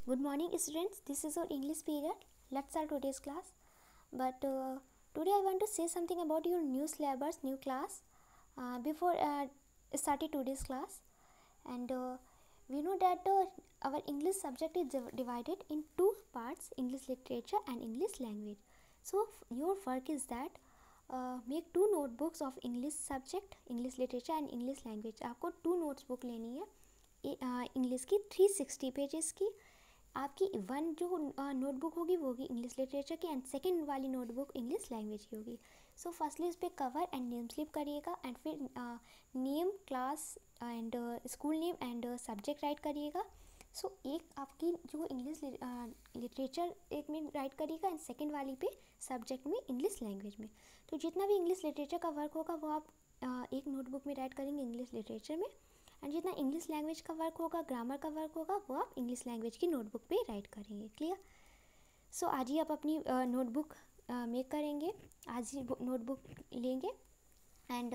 Good morning, students. This is our English period. Let's start today's class. But today I want to say something about your new syllabus, new class. Before starting today's class, and we know that our English subject is divided in two parts: English literature and English language. So your work is that make two notebooks of English subject, English literature and English language. आपको two notes book लेनी है English की 360 pages की. आपकी one जो notebook होगी वो होगी इंग्लिश लिटरेचर की एंड सेकंड वाली नोटबुक इंग्लिश लैंग्वेज की होगी. सो फर्स्टली उस पर कवर एंड नेम स्लिप करिएगा एंड फिर name, class and school name and subject right करिएगा. सो एक आपकी जो इंग्लिश लिटरेचर एक में राइट करिएगा एंड सेकंड वाली पे सब्जेक्ट में इंग्लिश लैंग्वेज में. तो जितना भी इंग्लिश लिटरेचर का वर्क होगा वो आप एक नोटबुक में राइट करेंगे इंग्लिश लिटरेचर में, एंड जितना इंग्लिश लैंग्वेज का वर्क होगा, ग्रामर का वर्क होगा, वो आप इंग्लिश लैंग्वेज की नोटबुक पे राइट करेंगे. क्लियर? सो आज ही आप अपनी नोटबुक मेक करेंगे, आज ही नोटबुक लेंगे एंड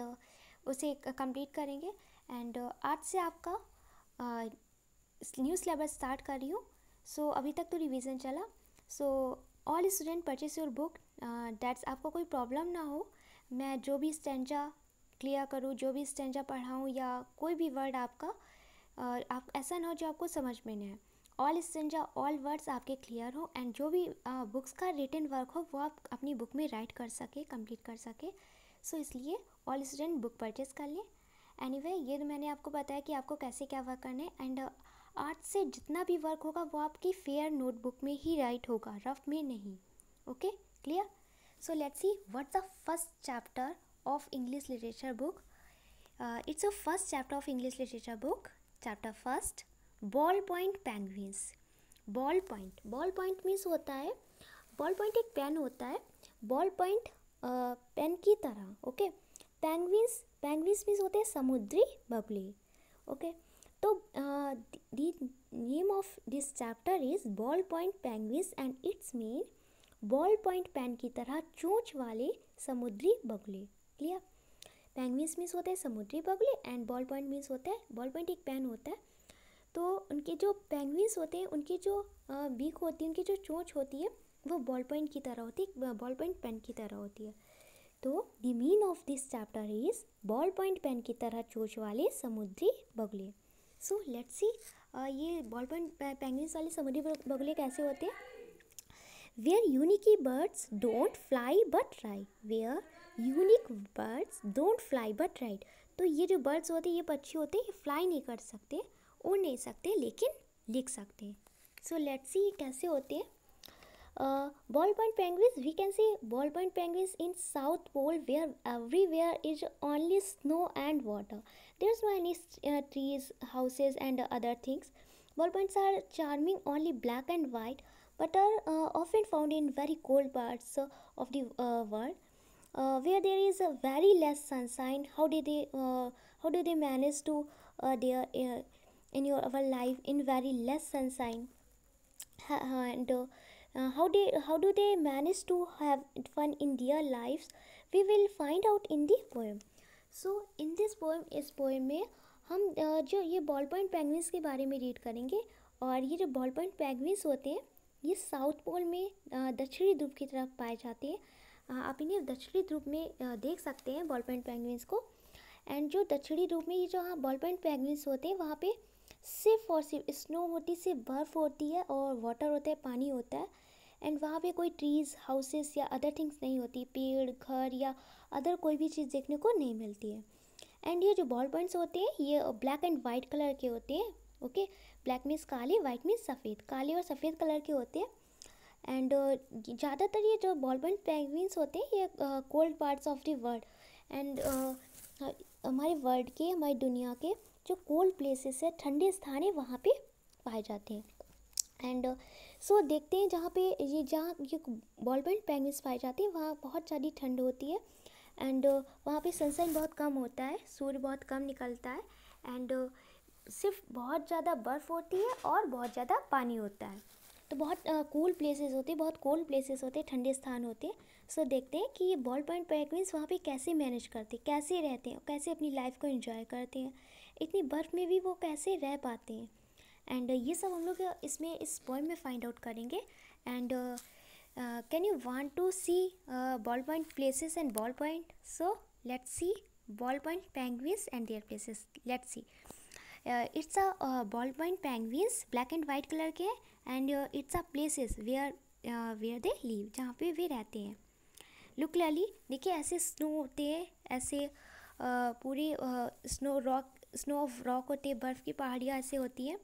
उसे कंप्लीट करेंगे. एंड आज से आपका न्यू सिलेबस स्टार्ट कर रही हूँ. सो अभी तक तो रिवीजन चला. So all student purchase your book. That's आपको कोई प्रॉब्लम ना हो, मैं जो भी स्टैंजा क्लियर करूँ, जो भी स्टैंजा पढ़ाऊँ या कोई भी वर्ड आपका आप ऐसा ना हो जो आपको समझ में नहीं आए. ऑल स्टैंजा, ऑल वर्ड्स आपके क्लियर हो एंड जो भी बुक्स का रिटन वर्क हो वो आप अपनी बुक में राइट कर सके, कंप्लीट कर सके. सो इसलिए ऑल स्टूडेंट बुक परचेस कर लें. एनीवे ये तो मैंने आपको बताया कि आपको कैसे क्या वर्क करना है. एंड आज से जितना भी वर्क होगा वो आपकी फेयर नोटबुक में ही राइट होगा, रफ में नहीं. Okay, clear? So let's see what's the first chapter of English literature book. It's a first chapter of English literature book. Chapter first, ballpoint penguins. Ballpoint means होता है, ballpoint एक pen होता है, ballpoint pen की तरह. Okay, penguins means होते हैं समुद्री बगुले. ओके, तो the name of this chapter is ballpoint penguins and its mean ballpoint pen की तरह चोंच वाले समुद्री बगुले. क्लियर? पेंगुइन्स मीन्स होते हैं समुद्री बगुले एंड बॉल पॉइंट मीन्स होता है, बॉल पॉइंट एक पेन होता है. तो उनके जो पेंगुइन्स होते हैं उनकी जो बीक होती है, उनकी जो चोंच होती है वो बॉल पॉइंट की तरह होती है, बॉल पॉइंट पेन की तरह होती है. तो the mean of this chapter is ball point pen की तरह चोंच वाले समुद्री बगुले. सो लेट्स सी ये बॉल पॉइंट पेंगुइन्स वाले समुद्री बगुले कैसे होते हैं. Where unique birds don't fly but ride. Where unique birds don't fly but ride. तो ये जो बर्ड्स होते हैं, ये पक्षी होते हैं, ये फ्लाई नहीं कर सकते, उड़ नहीं सकते, लेकिन लिख सकते हैं. सो लेट्स सी कैसे होते हैं. Ball point penguins, we can say ball point penguins in South Pole where everywhere is only snow and water. There is no any trees, houses and other things. Ball points are charming, only black and white, but are often found in very cold parts of the world, where there is very less sunshine. How do they manage to their in our life in very less sunshine, and how do they manage to have fun in their lives? We will find out in the poem. So in this poem, इस poem में हम जो ये ball point penguins के बारे में read करेंगे. और ये जो बॉल पॉइंट पेंगुइन्स होते हैं ये साउथ पोल में दक्षिणी ध्रुव की तरफ पाए जाते हैं. आप इन्हें दक्षिणी ध्रुव में देख सकते हैं बॉल पॉइंट पेंगुइन्स को. एंड जो दक्षिणी ध्रुव में ये जो बॉल पॉइंट पेंगुइन्स होते हैं वहाँ पे सिर्फ और सिर्फ स्नो होती, सिर्फ बर्फ़ होती है और वाटर होता है, पानी होता है. एंड वहाँ पे कोई ट्रीज़, हाउसेस या अदर थिंग्स नहीं होती, पेड़, घर या अदर कोई भी चीज़ देखने को नहीं मिलती है. एंड ये जो बॉल पॉइंट्स होते हैं ये ब्लैक एंड वाइट कलर के होते हैं. ओके, ब्लैक मीन्स काले, वाइट मीन्स सफ़ेद, काले और सफ़ेद कलर के होते हैं. एंड ज़्यादातर ये जो बॉल पॉइंट पेंगुइन्स होते हैं ये cold parts of the world and हमारे वर्ल्ड के, हमारी दुनिया के जो कोल्ड प्लेसेस है, ठंडे स्थान है, वहाँ पे पाए जाते हैं. एंड सो देखते हैं जहाँ पे जहाँ ये बॉल पॉइंट पेंगुइन्स पाए जाते हैं वहाँ बहुत ज़्यादा ठंड होती है. एंड वहाँ पे सनशाइन बहुत कम होता है, सूर्य बहुत कम निकलता है. एंड सिर्फ बहुत ज़्यादा बर्फ़ होती है और बहुत ज़्यादा पानी होता है. तो बहुत कूल प्लेसेस होते हैं, बहुत कोल्ड प्लेसेस होते हैं, ठंडे स्थान होते हैं. सो देखते हैं कि ये बॉल पॉइंट पेंगुइन्स वहाँ पे कैसे मैनेज करते हैं, कैसे रहते हैं, कैसे अपनी लाइफ को एंजॉय करते हैं, इतनी बर्फ़ में भी वो कैसे रह पाते हैं. एंड ये सब हम लोग इसमें इस पोएम में फाइंड आउट करेंगे. And can you want to see ball point places and ball point? So let's see ball point penguins and their places. Let's see. It's a ball point penguins, black and white colour के, and it's a places where they live, जहाँ पे वे रहते हैं. Look clearly, देखिए ऐसे snow होते हैं, ऐसे पूरी स्नो ऑफ रॉक होते हैं, बर्फ़ की पहाड़ियाँ ऐसे होती हैं.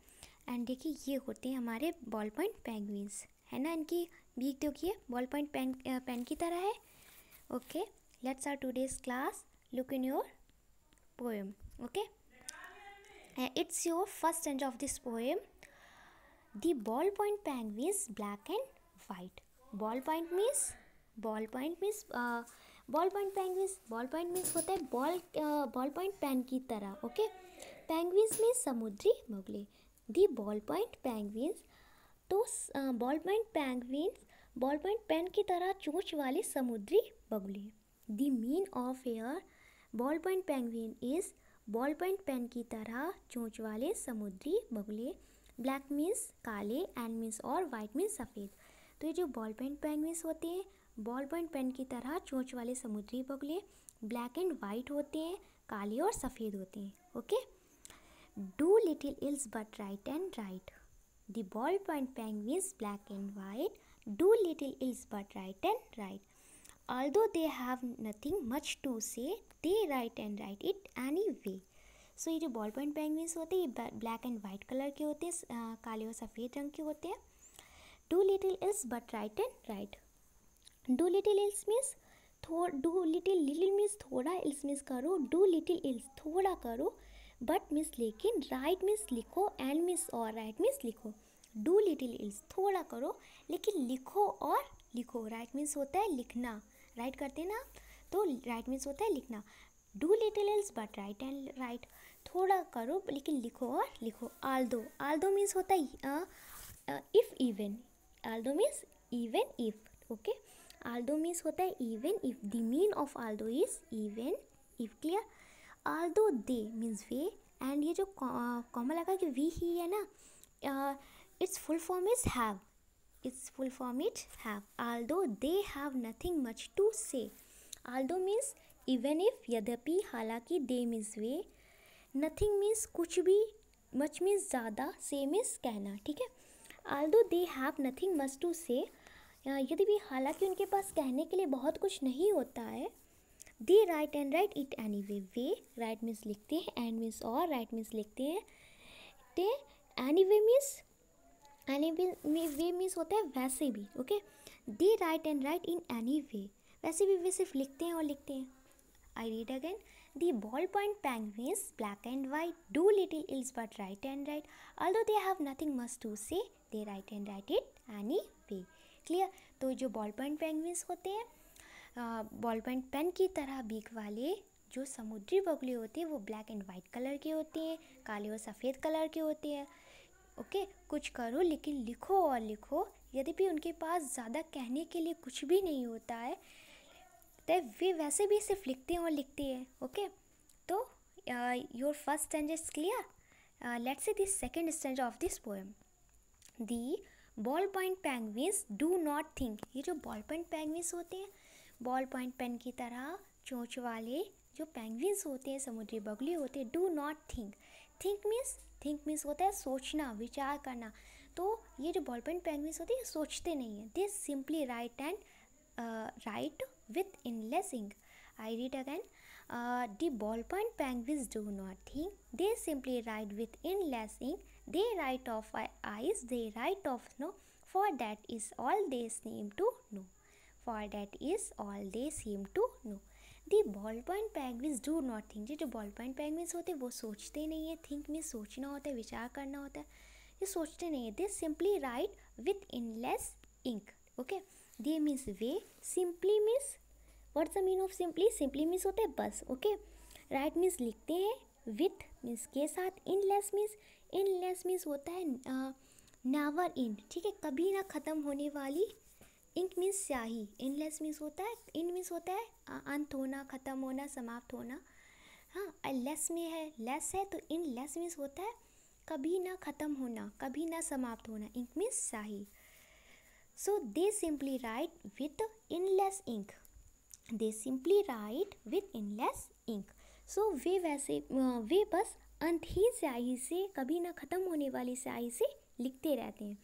एंड देखिए ये होते हैं हमारे बॉल पॉइंट पेंगुइन्स, है ना. इनकी बीक देखिए बॉल पॉइंट पेन की तरह है. Okay, let's our today's class. Look in your poem. Okay, it's your first stanza of this poem. The ballpoint penguins black and white. Ballpoint means ballpoint penguins. Ballpoint means होता है ballpoint pen की तरह. Okay, penguins means समुद्री बगुले. The ballpoint penguins, तो ballpoint pen की तरह चोंच वाले समुद्री बगुले. The mean of a ball point penguin is ball point pen की तरह चोंच वाले समुद्री बगुले. ब्लैक मीन्स काले, एंड मीन्स और वाइट मीन्स सफ़ेद. तो ये जो बॉल पॉइंट पेंगुइन्स होते हैं बॉल पॉइंट पेन की तरह चोंच वाले समुद्री बगुले, ब्लैक एंड वाइट होते हैं, काले और सफ़ेद होते हैं. Okay, do little else but write and right. The ball point penguins black and white do little else but write and right. Although they have nothing much to say, they write and write it anyway. So ये जो ball point penguins होते हैं ये black and white colour के होते हैं, काले और सफ़ेद रंग के होते हैं. Do little else but write and right. Do little ills means do little means थोड़ा, इल्स मीन्स करो. डू लिटिल इल्स थोड़ा करो, बट मीन्स लेकिन, राइट मीन्स लिखो, एंड मीन्स और, राइट मीन्स लिखो. डू लिटिल इल्स थोड़ा करो लेकिन लिखो और लिखो. राइट मीन्स होता है लिखना, राइट करते हैं ना, तो राइट मीन्स होता है लिखना. Do little else but write and right, थोड़ा करो लेकिन लिखो और लिखो. आल्दो मीन्स होता है if even. Aldous means even if. Okay, Aldous means होता है even if. The mean of Aldous is even if. Clear. Aldous they means way, and ये जो कॉमा लगा कि वी ही है ना, it's full form is have. Its full form is have. Although they have nothing much to say. Although means even if, यद्यपि, हालांकि, they means way, nothing means कुछ भी, much means ज़्यादा, say means कहना. ठीक है. Although they have nothing much to say, यद्यपि हालांकि उनके पास कहने के लिए बहुत कुछ नहीं होता है. They write and write it anyway. Way write means लिखते हैं, and means और, write means लिखते हैं. ते anyway means anyway means होता है वैसे भी. Okay, they write and write in anyway. वैसे भी वे सिर्फ लिखते हैं और लिखते हैं. I read again. The ball point penguins black and white do little else but write and write. Although they have nothing much to say, they write and write it anyway. Clear. तो जो ball point penguins होते हैं ball point pen की तरह beak वाले जो समुद्री बगुले होते हैं वो ब्लैक एंड वाइट कलर के होते हैं, काले और सफ़ेद कलर के होते हैं. ओके, कुछ करो लेकिन लिखो और लिखो. यद्यपि उनके पास ज़्यादा कहने के लिए कुछ भी नहीं होता है, तो वे वैसे भी सिर्फ लिखते हैं और लिखते हैं. ओके, तो your first stanza is clear. Let's see this second stanza of this poem. The ball point penguins do not think. ये जो बॉल पॉइंट पेंगुइन्स होते हैं बॉल पॉइंट पेन की तरह चोंच वाले जो पेंगुइन्स होते हैं समुद्री बगुले होते हैं, do not think. Think means होता है सोचना, विचार करना. तो ये जो बॉल पॉइंट पेंगुइन्स होते हैं सोचते नहीं हैं. They simply write and write with endless ink. I read again. The ball point penguins do not think. They simply write with endless ink. They write of ice, they write of snow. For that is all they seem to know. For that is all they seem to know. The ball point penguins do not think. जो ball point penguins होते हैं वो सोचते नहीं है. Think में सोचना होता है, विचार करना होता है. ये सोचते नहीं है. They simply write with endless ink. Okay, they means वे. Simply means what's the mean of simply. Simply means होता है बस. ओके, राइट मीन्स लिखते हैं, विथ मीन्स के साथ, इनलेस मीन्स होता है नेवर एंड. ठीक है, कभी ना ख़त्म होने वाली. इंक मीन्स स्याही. इनलेस मीन्स होता है, इन मीन्स होता है अंत होना, ख़त्म होना, समाप्त होना. हाँ, लेस में है, लेस है तो इन लेस मीन्स होता है कभी ना ख़त्म होना, कभी ना समाप्त होना. इंक मीन्स स्याही. So they simply write with endless ink. They simply write with endless ink. So वे बस अंतहीन स्याही से, कभी ना ख़त्म होने वाली स्याही से लिखते रहते हैं.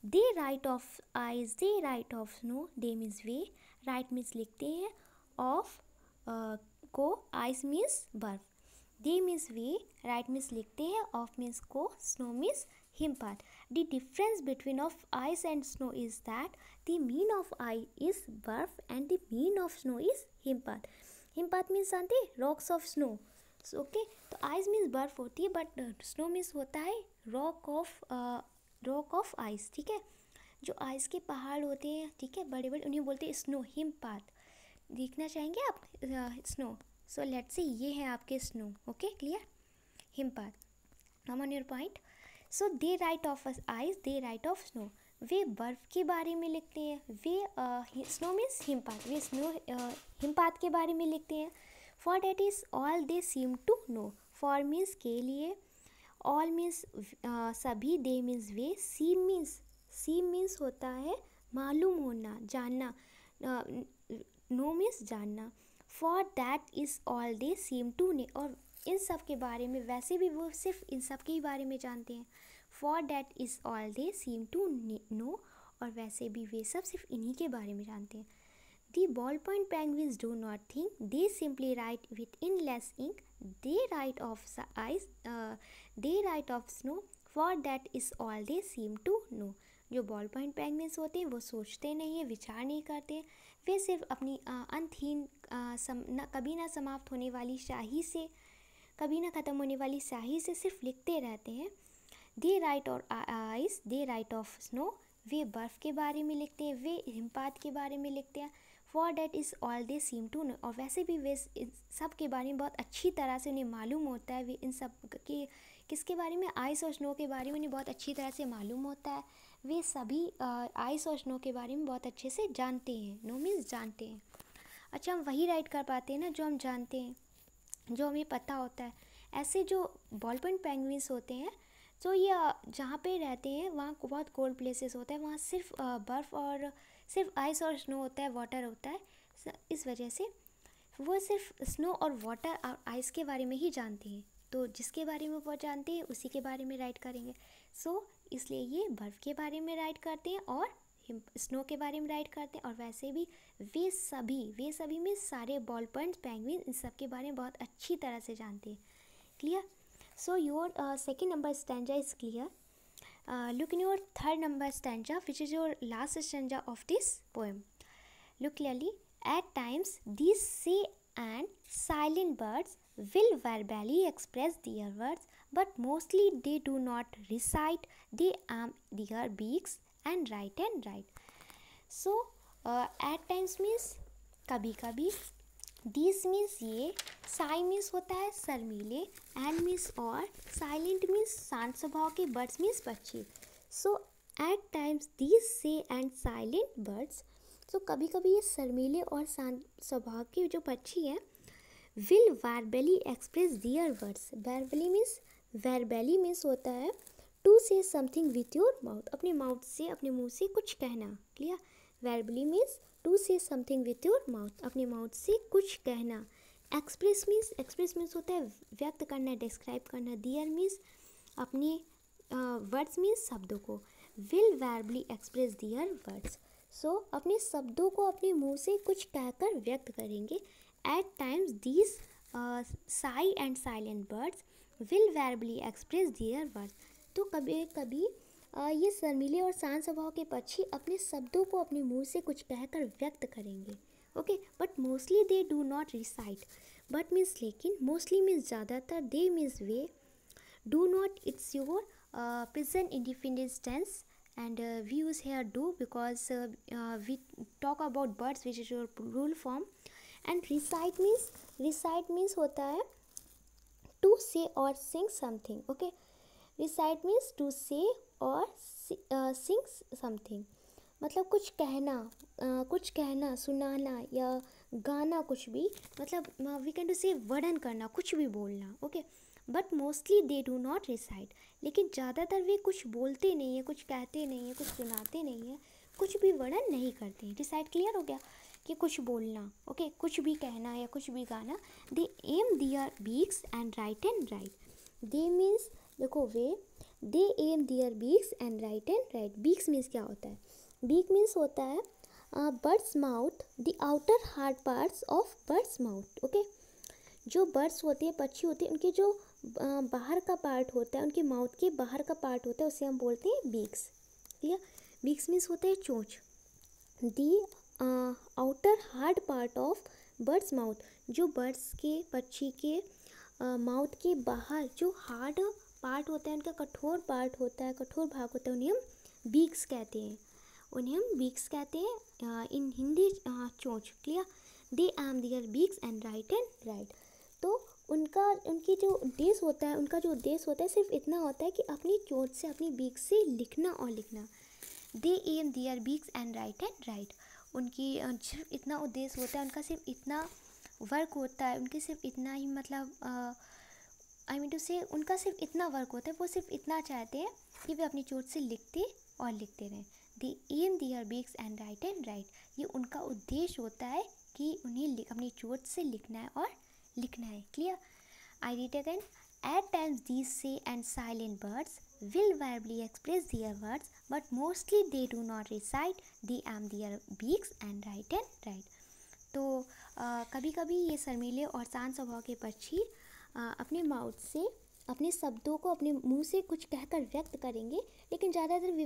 They write of ice, they write of snow. They means वे, राइट मीन्स लिखते हैं, ऑफ को, आइस मीन्स बर्फ. दे मीन्स वे, राइट मीन्स लिखते हैं, ऑफ मीन्स को, स्नो मीन्स हिमपात. The difference between of ice and snow is that the mean of ice is बर्फ and the mean of snow is हिमपात. हिमपात मीन्स जानते हैं, रॉक्स ऑफ स्नो. ओके, तो आइस मीन्स बर्फ होती है, बट स्नो मीन्स होता है रॉक ऑफ आइस. ठीक है, जो आइस के पहाड़ होते हैं, ठीक है, बड़े बड़े, उन्हें बोलते हैं स्नो, हिमपात. देखना चाहेंगे आप स्नो? सो लेट्स सी, ये है आपके स्नो. Okay, clear? हिमपात. Come on your point. So they write of ice, they write of snow. वे बर्फ़ के बारे में लिखते हैं, वे स्नो मीन्स हिमपात, वे स्नो हिमपात के बारे में लिखते हैं. For that is all they seem to know. For means के लिए, ऑल मीन्स सभी, दे मीन्स वे, सीम मीन्स होता है मालूम होना, जानना, नो मीन्स जानना. For that is all they seem to know, और इन सब के बारे में, वैसे भी वो सिर्फ इन सब के ही बारे में जानते हैं. For that is all they seem to know, और वैसे भी वे सब सिर्फ इन्हीं के बारे में जानते हैं. The ball point penguins do not think, they simply write with in less ink. They write of ice, they write of snow. For that is all they seem to know. जो बॉल पॉइंट पेंगुइन्स होते हैं वो सोचते नहीं हैं, विचार नहीं करते, वे सिर्फ अपनी अंतहीन, कभी ना समाप्त होने वाली स्याही से, कभी ना ख़त्म होने वाली स्याही से सिर्फ लिखते रहते हैं. They write of ice, they write of snow. वे बर्फ़ के बारे में लिखते हैं, वे हिमपात के बारे में लिखते हैं. For that is all they seem to know, और वैसे भी वे सब के बारे में बहुत अच्छी तरह से उन्हें मालूम होता है. वे इन सब के, किसके बारे में? आइस और स्नो के बारे में उन्हें बहुत अच्छी तरह से मालूम होता है. वे सभी आइस और स्नो के बारे में बहुत अच्छे से जानते हैं. नो मीन्स जानते हैं. अच्छा, हम वही राइट कर पाते हैं ना जो हम जानते हैं, जो हमें पता होता है. ऐसे जो बॉल पॉइंट पेंगुइन्स होते हैं, तो ये जहाँ पे रहते हैं वहाँ बहुत कोल्ड प्लेसेस होता है, वहाँ सिर्फ बर्फ़ और सिर्फ आइस और स्नो होता है, वाटर होता है. इस वजह से वो सिर्फ स्नो और वाटर और आइस के बारे में ही जानते हैं. तो जिसके बारे में वो जानते हैं उसी के बारे में राइट करेंगे. सो इसलिए ये बर्फ़ के बारे में राइट करते हैं और स्नो के बारे में राइट करते हैं. और वैसे भी वे सभी में सारे बॉल पॉइंट पेंगुइन इन सब के बारे में बहुत अच्छी तरह से जानते हैं. Clear? So your second number stanza is clear. Look in your third number stanza, which is your last stanza of this poem. Look clearly. At times these say and silent birds will verbally express their words, but mostly they do not recite. They arm their beaks and write and write. So at times means कभी कभी, this means ये, Sai means होता है शर्मीले, and means और, silent means शांत स्वभाव के, birds means पक्षी. सो एट टाइम्स दिस से एंड साइलेंट बर्ड्स. तो कभी कभी ये शर्मीले और शांत स्वभाव के जो पक्षी हैं, will verbally express their words. Verbally means होता है to say something with your mouth, अपने माउथ से, अपने मुंह से कुछ कहना. Clear? Verbally means to say something with your mouth, अपने माउथ से कुछ कहना. एक्सप्रेस मीन्स होता है व्यक्त करना, डिस्क्राइब करना. दियर मीन्स अपने, वर्ड्स मीन्स शब्दों को. Will verbally express their words. So अपने शब्दों को अपने मुंह से कुछ कहकर व्यक्त करेंगे. At times these say and silent birds will verbally express their words. तो कभी कभी ये शर्मीले और शांत स्वभाव के पक्षी अपने शब्दों को अपने मुंह से कुछ कहकर व्यक्त करेंगे. Okay, but mostly they do not recite. But means लेकिन, मोस्टली मीन्स ज़्यादातर, दे मीन्स वे, do not it's your present independence tense, and we use here do because we talk about birds, which is your plural form. And recite means होता है to say or sing something. okay, recite means to say or sing something. मतलब कुछ कहना, सुनाना या गाना, कुछ भी, मतलब we can to say वर्णन करना, कुछ भी बोलना. Okay, but mostly they do not recite, लेकिन ज़्यादातर वे कुछ बोलते नहीं हैं, कुछ कहते नहीं हैं, कुछ सुनाते नहीं हैं, कुछ भी वर्णन नहीं करते हैं। रिसाइट क्लियर हो गया कि कुछ बोलना, ओके, कुछ भी कहना या कुछ भी गाना। They aim their beaks and write and write. They means देखो वे, they aim their beaks and write and write. Beaks means क्या होता है? बीक मीन्स होता है bird's mouth, the outer hard parts of bird's mouth, okay. जो birds होते हैं, पक्षी होते हैं, उनके जो बाहर का पार्ट होता है, उनके माउथ के बाहर का पार्ट होता है, उसे हम बोलते हैं बीक्स। क्लियर? बीक्स मीन्स होता है चोंच। The outer hard part of bird's mouth, जो बर्ड्स के, पक्षी के माउथ के बाहर जो हार्ड पार्ट होता है, उनका कठोर पार्ट होता है, कठोर भाग होता है, उन्हें हम बीक्स कहते हैं। उन्हें हम बीक्स कहते हैं इन हिंदी चोंच। Clear? They aim their beaks and write and write. तो उनकी जो उद्देश्य होता है, उनका जो उद्देश्य होता है सिर्फ इतना होता है कि अपनी चोंच से, अपनी बीक से लिखना और लिखना। They aim their beaks and write and write. उनकी सिर्फ इतना उद्देश्य होता है, उनका सिर्फ इतना वर्क होता है, उनके सिर्फ इतना ही मतलब आई मीन टू से उनका सिर्फ इतना वर्क होता है, वो सिर्फ इतना चाहते हैं कि वे अपनी चोट से लिखते और लिखते रहें। They aim their beaks and write and write. ये उनका उद्देश्य होता है कि उन्हें अपनी चोट से लिखना है और लिखना है। Clear? I read again. At times these say and silent birds will verbally express their words, but mostly they do not recite. They am their beaks and write and write. तो कभी कभी ये शर्मीले और शांत स्वभाव के पक्षी अपने माउथ से, अपने शब्दों को अपने मुंह से कुछ कहकर व्यक्त करेंगे, लेकिन ज़्यादातर वे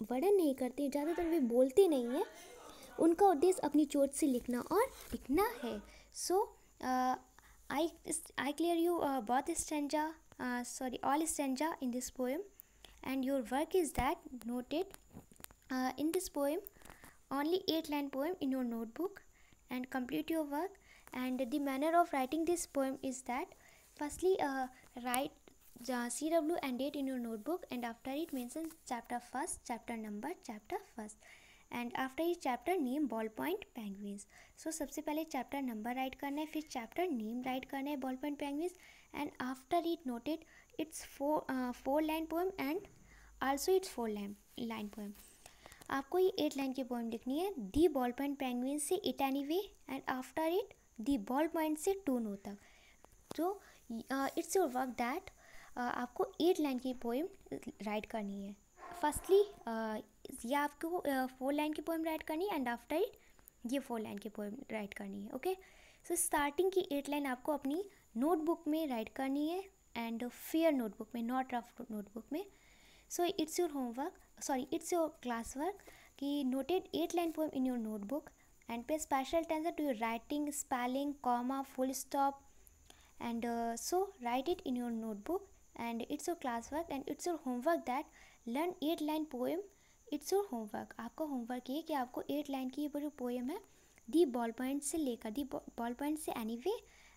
वर्णन नहीं करते, ज़्यादातर वे बोलते नहीं हैं। उनका उद्देश्य अपनी चोट से लिखना और लिखना है। सो I clear you both stanza, all stanza in this poem, and your work is that noted in this poem only 8-line poem in your notebook and complete your work. And the manner of writing this poem is that firstly write CW and date in your notebook, and after it mention chapter first, chapter number, chapter first, and after ये chapter name ball point penguins. So सबसे पहले chapter number right करना है, फिर chapter name right करना है ball point penguins, and after it noted it's 4-line poem and also it's 4-line poem. आपको ये 8 लाइन की पोएम लिखनी है दी बॉल पॉइंट पेंगुइन्स से it anyway, and after it the ball point से to know तक। तो इट्स योर वर्क दैट आपको 8 लाइन की पोएम राइट करनी है। फर्स्टली ये आपको 4-line की पोएम राइट करनी है, एंड आफ्टर इट ये 4-line की पोएम राइट करनी है। ओके, सो स्टार्टिंग की 8 लाइन आपको अपनी नोटबुक में राइट करनी है, एंड फेयर नोटबुक में, नॉट रफ नोटबुक में। So it's your homework, sorry it's your class work कि noted 8 line poem in your notebook and pay special attention to your writing, spelling, comma, full stop, and so write it in your notebook, and it's your class work and it's your homework that learn 8 line poem. It's your homework, आपका homework ये कि आपको 8 line की ये जो poem है दी ball point से लेकर दी बॉल पॉइंट से anyway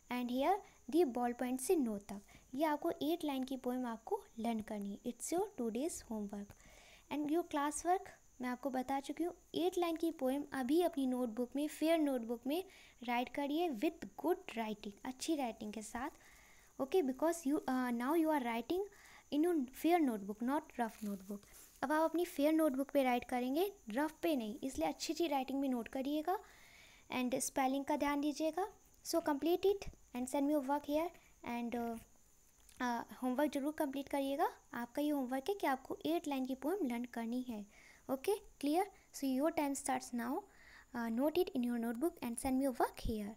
and here the ball point से नो तक, ये आपको 8 लाइन की पोएम आपको लर्न करनी है। It's your today's homework and your class work. मैं आपको बता चुकी हूँ 8 लाइन की पोएम अभी अपनी नोटबुक में, फेयर नोटबुक में राइट करिए विथ गुड राइटिंग, अच्छी राइटिंग के साथ। Okay, because you now you are writing in your fair notebook, not rough notebook. अब आप अपनी फेयर नोटबुक पे राइट करेंगे, रफ पे नहीं, इसलिए अच्छी राइटिंग में नोट करिएगा एंड स्पेलिंग का ध्यान दीजिएगा। So complete it and send me your work here, and homework जरूर कंप्लीट करिएगा। आपका ये होमवर्क है कि आपको 8 लाइन की पोएम लर्न करनी है। Okay, clear? So your time starts now. Note it in your notebook and send me your work here.